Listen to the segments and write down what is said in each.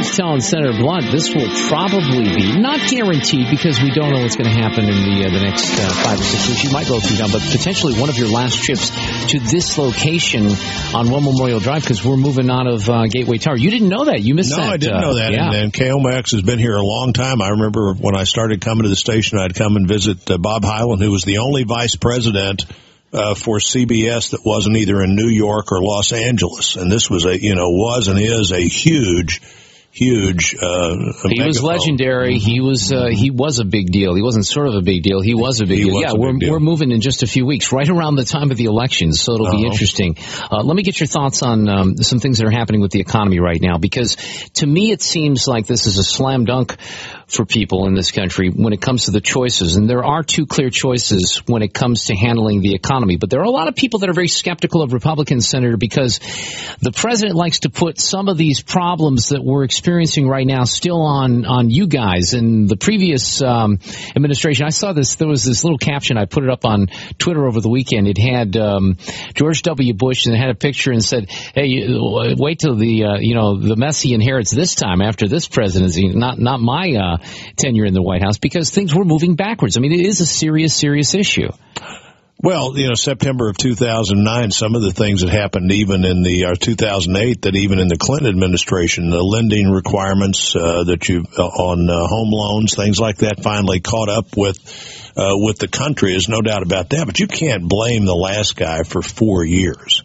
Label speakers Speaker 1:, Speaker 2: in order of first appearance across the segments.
Speaker 1: was telling Senator Blunt, this will probably be, not guaranteed because we don't know what's going to happen in the next 5 or 6 weeks. You might go through town, but potentially one of your last trips to this location on War Memorial Drive because we're moving out of Gateway Tower. You didn't know that. You missed that.
Speaker 2: No, I didn't know that.
Speaker 1: Yeah.
Speaker 2: And KMOX has been here a long time. I remember when I started coming to the station, I'd come and visit Bob Hyland, who was the only vice president for CBS that wasn't either in New York or Los Angeles. And this was was and is a huge he was
Speaker 1: legendary. He was a big deal. He wasn't sort of a big deal. He was a big deal. Yeah, we're moving in just a few weeks, right around the time of the elections, so it'll be interesting. Let me get your thoughts on some things that are happening with the economy right now, because to me it seems like this is a slam dunk for people in this country when it comes to the choices. And there are two clear choices when it comes to handling the economy. But there are a lot of people that are very skeptical of Republicans, Senator, because the president likes to put some of these problems that we're experiencing right now still on you guys. In the previous administration, I saw this. There was this little caption. I put it up on Twitter over the weekend. It had George W. Bush, and it had a picture and said, hey, wait till the mess he inherits this time after this presidency, not my tenure in the White House, because things were moving backwards. I mean, it is a serious issue.
Speaker 2: Well, September of 2009, some of the things that happened even in 2008, that even in the Clinton administration, the lending requirements on home loans, things like that, finally caught up with the country. There's no doubt about that. But you can't blame the last guy for 4 years.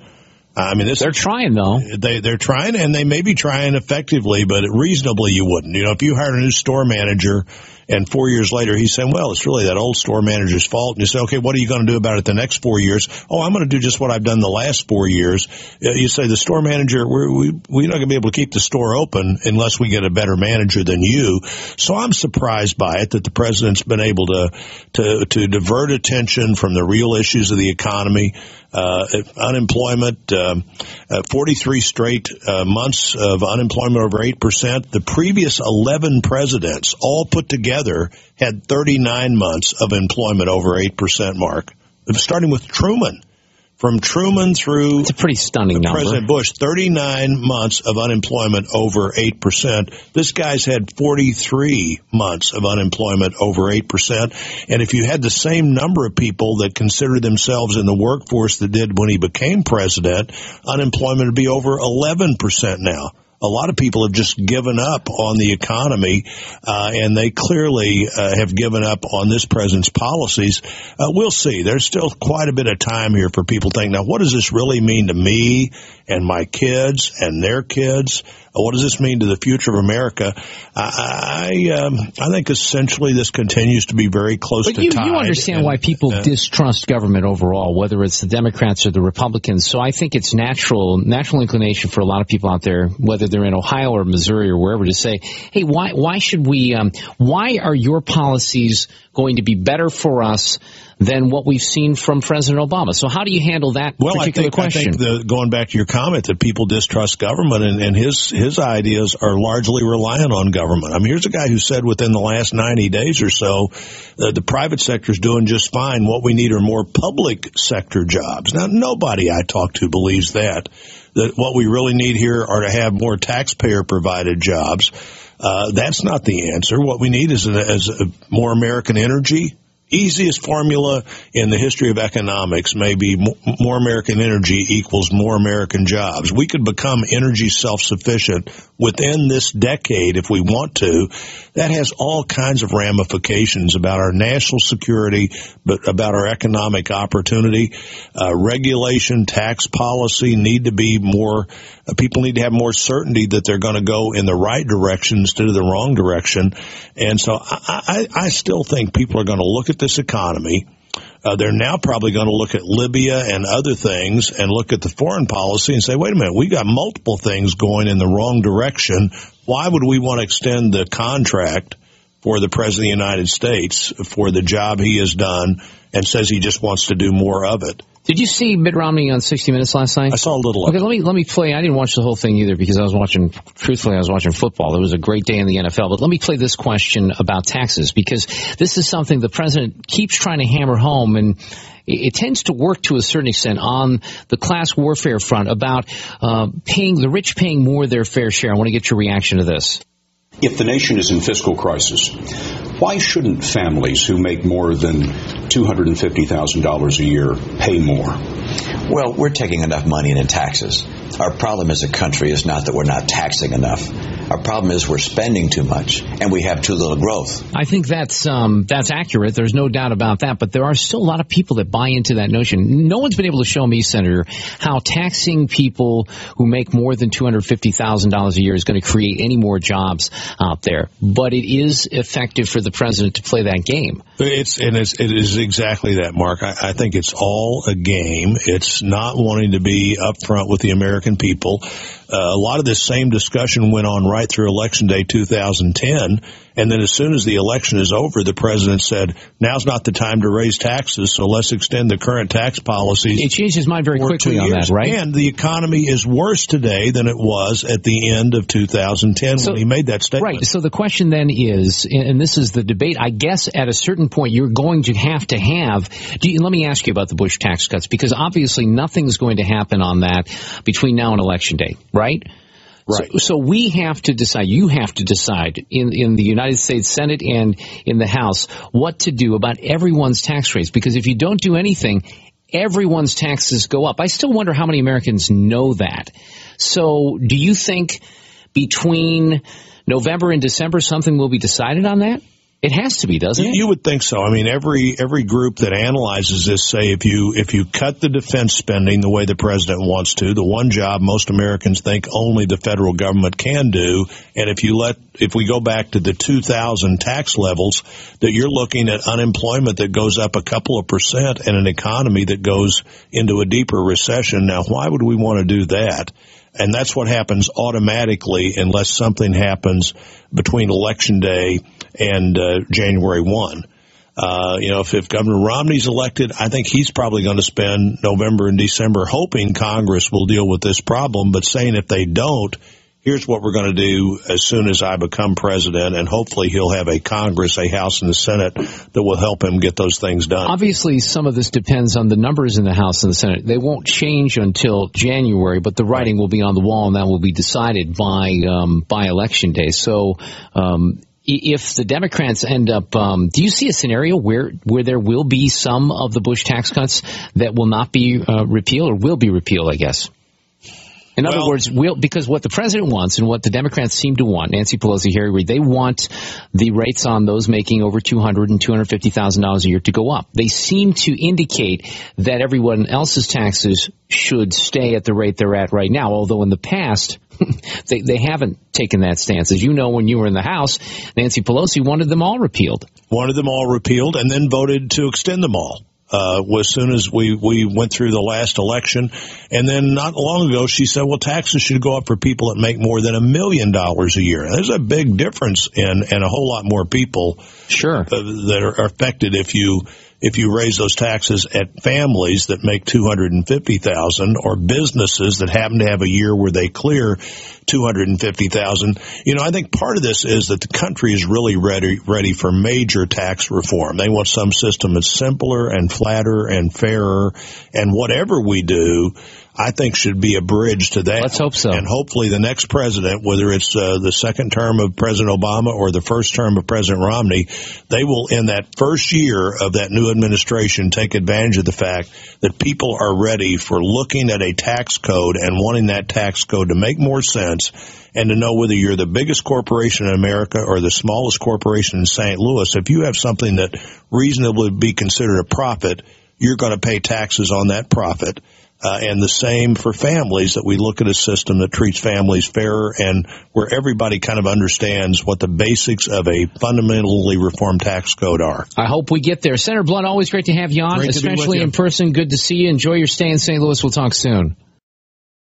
Speaker 2: I mean, they're trying, though. They're trying, and they may be trying effectively, but reasonably you wouldn't. If you hired a new store manager and 4 years later he's saying, well, it's really that old store manager's fault, and you say, okay, what are you going to do about it the next 4 years? Oh, I'm going to do just what I've done the last 4 years. You say, the store manager, we're not going to be able to keep the store open unless we get a better manager than you. So I'm surprised by it that the president's been able to divert attention from the real issues of the economy. Unemployment, 43 straight months of unemployment over 8%. The previous 11 presidents, all put together, had 39 months of employment over 8%, Mark. Starting with Truman. From Truman through
Speaker 1: it's a pretty stunning number.
Speaker 2: President Bush, 39 months of unemployment over 8%. This guy's had 43 months of unemployment over 8%. And if you had the same number of people that considered themselves in the workforce that did when he became president, unemployment would be over 11% now. A lot of people have just given up on the economy, and they clearly have given up on this president's policies. We'll see. There's still quite a bit of time here for people to think, now, what does this really mean to me and my kids and their kids? What does this mean to the future of America? I think essentially this continues to be very close to tied.
Speaker 1: You understand why people distrust government overall, whether it's the Democrats or the Republicans. So I think it's natural inclination for a lot of people out there, whether they're in Ohio or Missouri or wherever, to say, hey, why should we, why are your policies going to be better for us than what we've seen from President Obama? So how do you handle that particular question?
Speaker 2: I think going back to your comment that people distrust government, and his ideas are largely reliant on government. I mean, here's a guy who said within the last 90 days or so, the private sector is doing just fine. What we need are more public sector jobs. Now, nobody I talk to believes that what we really need here are to have more taxpayer-provided jobs. That's not the answer. What we need is more American energy. Easiest formula in the history of economics may be more American energy equals more American jobs. We could become energy self-sufficient within this decade if we want to. That has all kinds of ramifications about our national security, but about our economic opportunity. Regulation, tax policy need to be more, people need to have more certainty that they're going to go in the right direction instead of the wrong direction. And so I still think people are going to look at this economy. They're now probably going to look at Libya and other things and look at the foreign policy and say, wait a minute, we got multiple things going in the wrong direction. Why would we want to extend the contract for the President of the United States for the job he has done and says he just wants to do more of it?
Speaker 1: Did you see Mitt Romney on 60 Minutes last night?
Speaker 2: I saw a little of it.
Speaker 1: Okay, let me play. I didn't watch the whole thing either because I was watching football. It was a great day in the NFL. But let me play this question about taxes, because this is something the president keeps trying to hammer home, and it tends to work to a certain extent on the class warfare front about the rich paying more of their fair share. I want to get your reaction to this.
Speaker 3: If the nation is in fiscal crisis, why shouldn't families who make more than $250,000 a year pay more?
Speaker 4: Well, we're taking enough money in taxes. Our problem as a country is not that we're not taxing enough. Our problem is we're spending too much and we have too little growth.
Speaker 1: I think that's accurate. There's no doubt about that. But there are still a lot of people that buy into that notion. No one's been able to show me, Senator, how taxing people who make more than $250,000 a year is going to create any more jobs out there. But it is effective for the president to play that game.
Speaker 2: It is exactly that, Mark. I think it's all a game. It's not wanting to be upfront with the American people. A lot of this same discussion went on right through Election Day 2010, and then as soon as the election is over, the president said, now's not the time to raise taxes, so let's extend the current tax policies.
Speaker 1: He changed his mind very quickly on that, right?
Speaker 2: And the economy is worse today than it was at the end of 2010 when he made that statement.
Speaker 1: Right, so the question then is, and this is the debate, I guess at a certain point you're going to have, let me ask you about the Bush tax cuts, because obviously nothing's going to happen on that between now and Election Day, right?
Speaker 2: Right.
Speaker 1: So we have to decide, you have to decide in the United States Senate and in the House what to do about everyone's tax rates. Because if you don't do anything, everyone's taxes go up. I still wonder how many Americans know that. So do you think between November and December something will be decided on that? It has to be, doesn't it?
Speaker 2: You would think so. I mean, every group that analyzes this say if you cut the defense spending the way the president wants to, the one job most Americans think only the federal government can do, and if we go back to the 2000 tax levels, that you're looking at unemployment that goes up a couple of percent and an economy that goes into a deeper recession. Now, why would we want to do that? And that's what happens automatically unless something happens between Election Day and January 1. If Governor Romney's elected, I think he's probably going to spend November and December hoping Congress will deal with this problem, but saying if they don't, here's what we're going to do as soon as I become president, and hopefully he'll have a Congress, a House, and the Senate that will help him get those things done.
Speaker 1: Obviously, some of this depends on the numbers in the House and the Senate. They won't change until January, but the writing will be on the wall, and that will be decided by Election Day. So if the Democrats end up, do you see a scenario where there will be some of the Bush tax cuts that will not be repealed, or will be repealed, I guess? In other words, because what the president wants and what the Democrats seem to want, Nancy Pelosi, Harry Reid, they want the rates on those making over $200,000 and $250,000 a year to go up. They seem to indicate that everyone else's taxes should stay at the rate they're at right now, although in the past they haven't taken that stance. As you know, when you were in the House, Nancy Pelosi wanted them all repealed.
Speaker 2: And then voted to extend them all. As soon as we went through the last election. And then not long ago, she said, well, taxes should go up for people that make more than $1 million a year. There's a big difference in a whole lot more people that are affected if you raise those taxes at families that make $250,000 or businesses that happen to have a year where they clear $250,000. I think part of this is that the country is really ready for major tax reform. They want some system that's simpler and flatter and fairer, and whatever we do, I think should be a bridge to that.
Speaker 1: Let's hope so.
Speaker 2: And hopefully the next president, whether it's the second term of President Obama or the first term of President Romney, they will, in that first year of that new administration, take advantage of the fact that people are ready for looking at a tax code and wanting that tax code to make more sense, and to know whether you're the biggest corporation in America or the smallest corporation in St. Louis, if you have something that reasonably be considered a profit, you're going to pay taxes on that profit. And the same for families, that we look at a system that treats families fairer and where everybody kind of understands what the basics of a fundamentally reformed tax code are.
Speaker 1: I hope we get there. Senator Blunt, always great to have you on, especially in person. Good to see you. Enjoy your stay in St. Louis. We'll talk soon.